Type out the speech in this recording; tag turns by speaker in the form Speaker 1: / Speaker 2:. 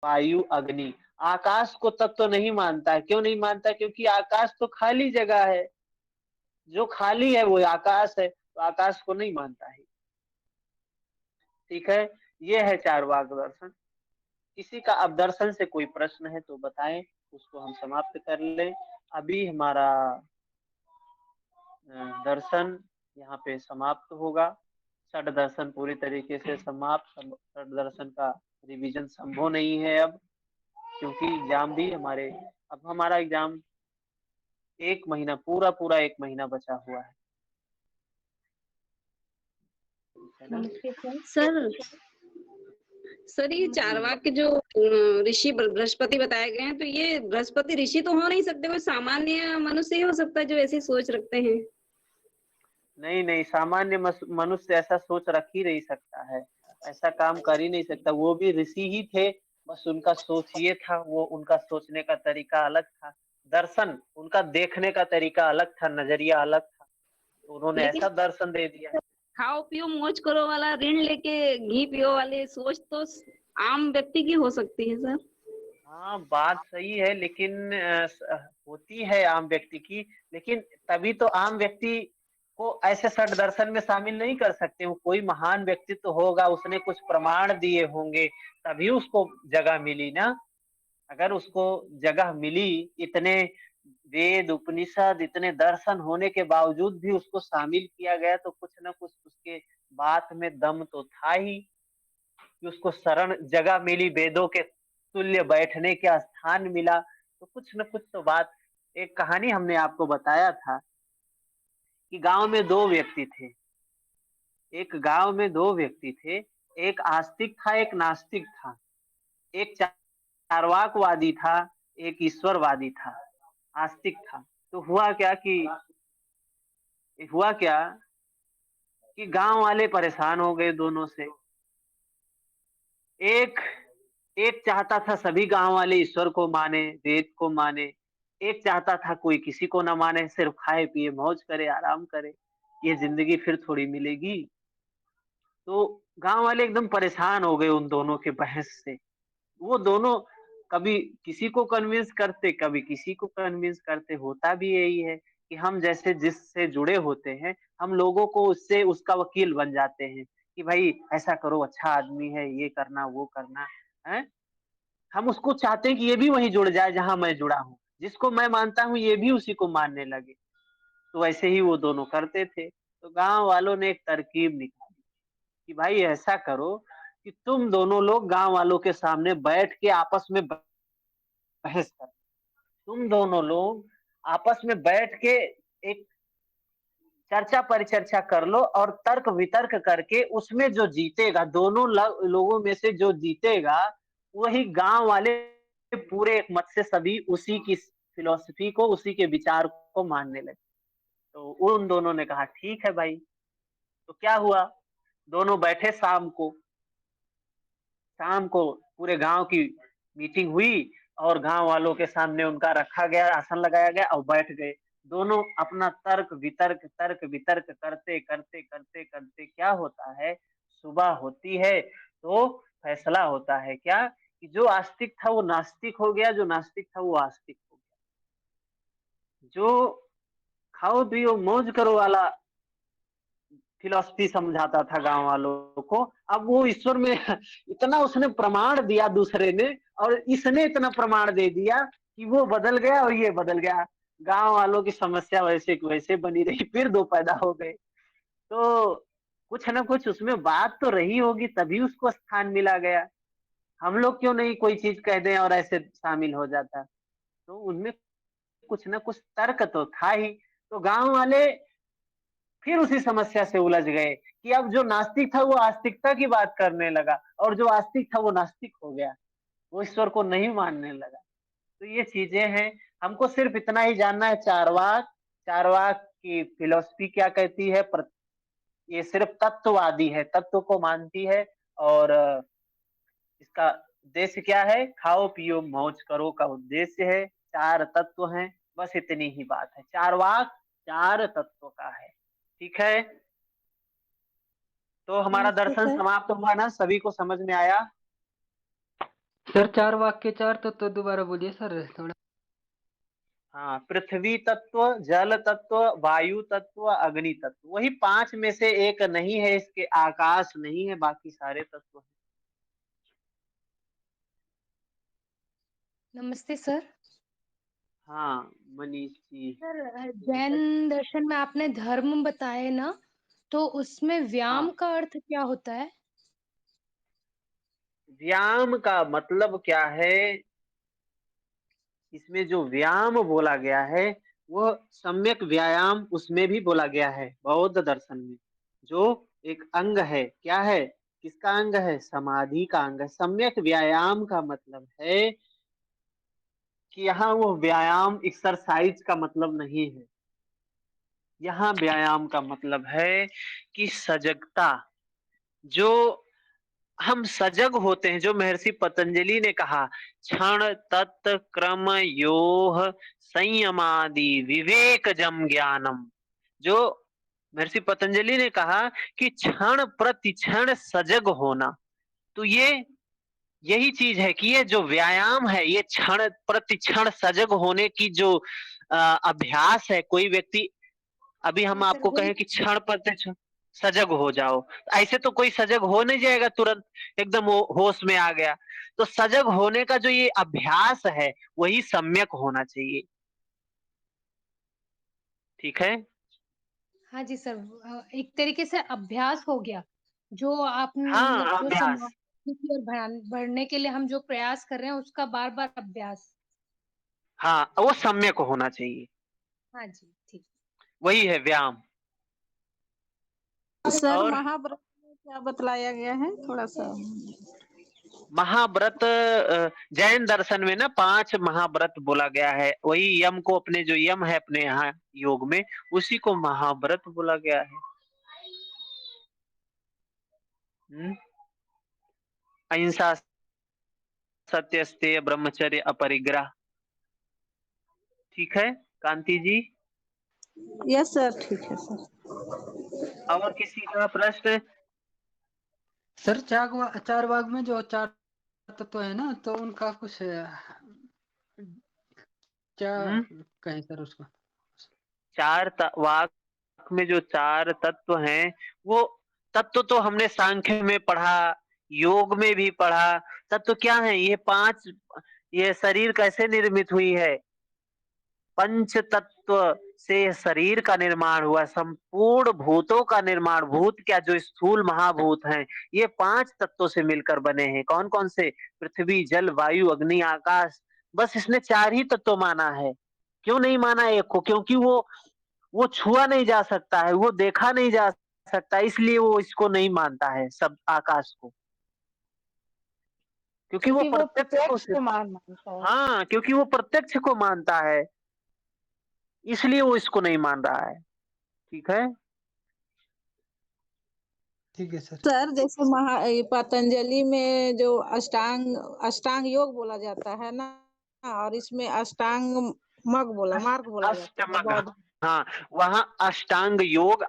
Speaker 1: वायु, अग्नि। आकाश को तत्व तो नहीं मानता है। क्यों नहीं मानता? क्योंकि आकाश तो खाली जगह है, जो खाली है वो आकाश है, तो आकाश को नहीं मानता है। ठीक है, ये है चार्वाक दर्शन। किसी का अब दर्शन से कोई प्रश्न है तो बताएं, उसको हम समाप्त कर लें। अभी हमारा दर्शन यहाँ पे समाप्त होगा। षड दर्शन पूरी तरीके से समाप्त। षड दर्शन का रिवीजन संभव नहीं है अब, क्योंकि एग्जाम भी हमारे, अब हमारा एग्जाम एक महीना, पूरा पूरा एक महीना बचा हुआ है ना।
Speaker 2: Okay sir.
Speaker 3: सर सर ये
Speaker 1: जी
Speaker 3: चारवाक के जो ऋषि बृहस्पति बताए गए हैं, तो ये बृहस्पति ऋषि तो हो नहीं सकते, कोई सामान्य मनुष्य ही हो सकता है जो ऐसी सोच रखते हैं।
Speaker 1: नहीं नहीं, सामान्य मनुष्य ऐसा सोच रख ही नहीं सकता है, ऐसा काम कर ही नहीं सकता। वो भी ऋषि ही थे, बस उनका सोच ये था, वो उनका सोचने का तरीका अलग था, दर्शन उनका देखने का तरीका अलग था, नजरिया अलग था, तो उन्होंने
Speaker 3: लेकिन
Speaker 1: ऐसा दर्शन दे दिया।
Speaker 3: खाओ पियो मौज करो वाला, ऋण लेके घी पियो वाली सोच तो आम व्यक्ति की हो सकती है सर।
Speaker 1: हाँ बात सही है, लेकिन होती है आम व्यक्ति की, लेकिन तभी तो आम व्यक्ति को ऐसे सट दर्शन में शामिल नहीं कर सकते। वो कोई महान व्यक्ति तो होगा, उसने कुछ प्रमाण दिए होंगे, तभी उसको जगह मिली ना। अगर उसको जगह मिली, इतने वेद उपनिषद इतने दर्शन होने के बावजूद भी उसको शामिल किया गया, तो कुछ ना कुछ उसके बात में दम तो था ही, कि उसको शरण जगह मिली, वेदों के तुल्य बैठने का स्थान मिला, तो कुछ न कुछ तो बात। एक कहानी हमने आपको बताया था कि गांव में दो व्यक्ति थे। एक गांव में दो व्यक्ति थे, एक आस्तिक था, एक नास्तिक था। एक चार्वाकवादी था, एक ईश्वरवादी था, आस्तिक था। तो हुआ क्या कि गांव वाले परेशान हो गए दोनों से। एक एक चाहता था सभी गांव वाले ईश्वर को माने, वेद को माने। एक चाहता था कोई किसी को ना माने, सिर्फ खाए पिए मौज करे, आराम करे, ये जिंदगी फिर थोड़ी मिलेगी। तो गांव वाले एकदम परेशान हो गए उन दोनों के बहस से। वो दोनों कभी किसी को कन्विंस करते, कभी किसी को कन्विंस करते। होता भी यही है कि हम जैसे जिससे जुड़े होते हैं, हम लोगों को उससे उसका वकील बन जाते हैं कि भाई ऐसा करो, अच्छा आदमी है, ये करना वो करना है। हम उसको चाहते हैं कि ये भी वहीं जुड़ जाए जहां मैं जुड़ा हूँ, जिसको मैं मानता हूँ ये भी उसी को मानने लगे। तो वैसे ही वो दोनों करते थे। तो गांव वालों ने एक तरकीब निकाली कि भाई ऐसा करो कि तुम दोनों लोग गांव वालों के सामने बैठ के आपस में बहस कर, तुम दोनों लोग आपस में बैठ के एक चर्चा परिचर्चा कर लो, और तर्क वितर्क करके उसमें जो जीतेगा, दोनों लोगों में से जो जीतेगा, वही गांव वाले पूरे एक मत से सभी उसी की फिलॉसफी को, उसी के विचार को मानने लगे। तो उन दोनों ने कहा ठीक है भाई। तो क्या हुआ, दोनों बैठे शाम को पूरे गांव की मीटिंग हुई, और गांव वालों के सामने उनका रखा गया, आसन लगाया गया, और बैठ गए। दोनों अपना तर्क वितर्क करते करते करते करते क्या होता है, सुबह होती है तो फैसला होता है क्या, कि जो आस्तिक था वो नास्तिक हो गया, जो नास्तिक था वो आस्तिक हो गया। जो खाओ पियो मौज करो वाला फिलॉसफी समझाता था गांव वालों को, अब वो ईश्वर में इतना उसने प्रमाण दिया दूसरे ने, और इसने इतना प्रमाण दे दिया कि वो बदल गया और ये बदल गया। गांव वालों की समस्या वैसे की वैसे बनी रही, फिर दो पैदा हो गए। तो कुछ ना कुछ उसमें बात तो रही होगी, तभी उसको स्थान मिला गया। हम लोग क्यों नहीं कोई चीज कह दें और ऐसे शामिल हो जाता। तो उनमें कुछ ना कुछ तर्क तो था ही। तो गांव वाले फिर उसी समस्या से उलझ गए कि अब जो नास्तिक था वो आस्तिकता की बात करने लगा, और जो आस्तिक था वो नास्तिक हो गया, वो ईश्वर को नहीं मानने लगा। तो ये चीजें हैं, हमको सिर्फ इतना ही जानना है, चारवाक चारवाक की फिलोसफी क्या कहती है। ये सिर्फ तत्ववादी है, तत्व को मानती है। और इसका उद्देश्य क्या है, खाओ पियो मौज करो का उद्देश्य है। चार तत्व हैं, बस इतनी ही बात है। चारवाक चार तत्व का है। ठीक है, तो हमारा
Speaker 2: नमस्ते
Speaker 1: दर्शन
Speaker 2: सर।
Speaker 1: समाप्त हुआ ना, सभी को समझ में आया।
Speaker 2: सर 4 वाक्य 4 तो दोबारा बोलिए सर थोड़ा।
Speaker 1: हाँ, पृथ्वी तत्व, जल तत्व, वायु तत्व, अग्नि तत्व, वही 5 में से एक नहीं है इसके, आकाश नहीं है, बाकी सारे तत्व हैं।
Speaker 4: नमस्ते सर।
Speaker 1: हाँ, मनीष जी।
Speaker 4: सर
Speaker 1: बेटा,
Speaker 4: जैन दर्शन में आपने धर्म बताए ना, तो उसमें व्याम
Speaker 1: हाँ,
Speaker 4: का अर्थ क्या होता है?
Speaker 1: व्यायाम का मतलब क्या है? इसमें जो व्यायाम बोला गया है, वो सम्यक व्यायाम उसमें भी बोला गया है बौद्ध दर्शन में। जो एक अंग है, क्या है? किसका अंग है? समाधि का अंग है। सम्यक व्यायाम का मतलब है कि यहाँ वो व्यायाम एक्सरसाइज का मतलब नहीं है। यहाँ व्यायाम का मतलब है कि सजगता, जो हम सजग होते हैं, जो महर्षि पतंजलि ने कहा, क्षण तत् क्रम योह संयमादि विवेक जम ज्ञानम, जो महर्षि पतंजलि ने कहा कि क्षण प्रति क्षण सजग होना, तो ये यही चीज है कि ये जो व्यायाम है, ये क्षण प्रति क्षण सजग होने की जो अभ्यास है। कोई व्यक्ति, अभी हम
Speaker 4: हाँ सर
Speaker 1: आपको
Speaker 4: वही।
Speaker 1: कहें कि क्षण प्रति क्षण सजग हो जाओ, ऐसे तो कोई सजग हो नहीं जाएगा तुरंत, एकदम वो होश में आ गया। तो सजग होने का जो ये अभ्यास है, वही सम्यक होना चाहिए। ठीक है।
Speaker 4: हाँ जी सर, एक तरीके से अभ्यास हो गया। जो आप मतलब
Speaker 1: हाँ,
Speaker 4: जो
Speaker 1: अभ्यास।
Speaker 4: समाधि की ओर बढ़ने के लिए हम जो प्रयास कर रहे हैं उसका बार-बार अभ्यास।
Speaker 1: हाँ, वो सम्यक होना चाहिए,
Speaker 4: हाँ जी, ठीक।
Speaker 1: वही है व्यायाम।
Speaker 5: सर
Speaker 1: और
Speaker 5: महाव्रत में क्या बतलाया गया है थोड़ा सा?
Speaker 1: महाव्रत, जैन दर्शन में ना 5 महाव्रत बोला गया है, वही यम को, अपने जो यम है अपने यहाँ योग में, उसी को महाव्रत बोला गया है। हम्म? अहिंसा, सत्य, स्तेय, ब्रह्मचर्य, अपरिग्रह। ठीक है कांति जी।
Speaker 5: यस सर, ठीक है सर।
Speaker 1: और किसी का प्रश्न?
Speaker 2: सर चार बाग में जो 4 तत्व है ना, तो उनका कुछ क्या
Speaker 1: हम्म?
Speaker 2: कहें सर उसको?
Speaker 1: वाक में जो 4 तत्व हैं, वो तत्व तो हमने सांख्य में पढ़ा, योग में भी पढ़ा। तत्व क्या है? ये 5, ये शरीर कैसे निर्मित हुई है? पंच तत्व से शरीर का निर्माण हुआ, संपूर्ण भूतों का निर्माण, भूत क्या, जो स्थूल महाभूत हैं, ये 5 तत्वों से मिलकर बने हैं। कौन कौन से? पृथ्वी, जल, वायु, अग्नि, आकाश। बस इसने 4 ही तत्व माना है। क्यों नहीं माना एक को? क्योंकि वो छुआ नहीं जा सकता है, वो देखा नहीं जा सकता, इसलिए वो इसको नहीं मानता है, सब आकाश को, क्योंकि वो
Speaker 5: क्योंकि वो
Speaker 1: प्रत्यक्ष को
Speaker 5: प्रत्यक्ष
Speaker 1: सिर्फ,
Speaker 5: को मानता है।
Speaker 1: हाँ, क्योंकि वो प्रत्यक्ष को मानता है, इसलिए वो इसको नहीं मान रहा है। ठीक है।
Speaker 2: ठीक है सर।
Speaker 5: सर जैसे ये पतंजलि में जो अष्टांग अष्टांग योग बोला जाता है ना, और इसमें अष्टांग मार्ग बोला
Speaker 1: अष्ट
Speaker 5: जाता है
Speaker 1: अष्टमग,
Speaker 5: बौद्ध।
Speaker 1: हाँ, वहाँ अष्टांग योग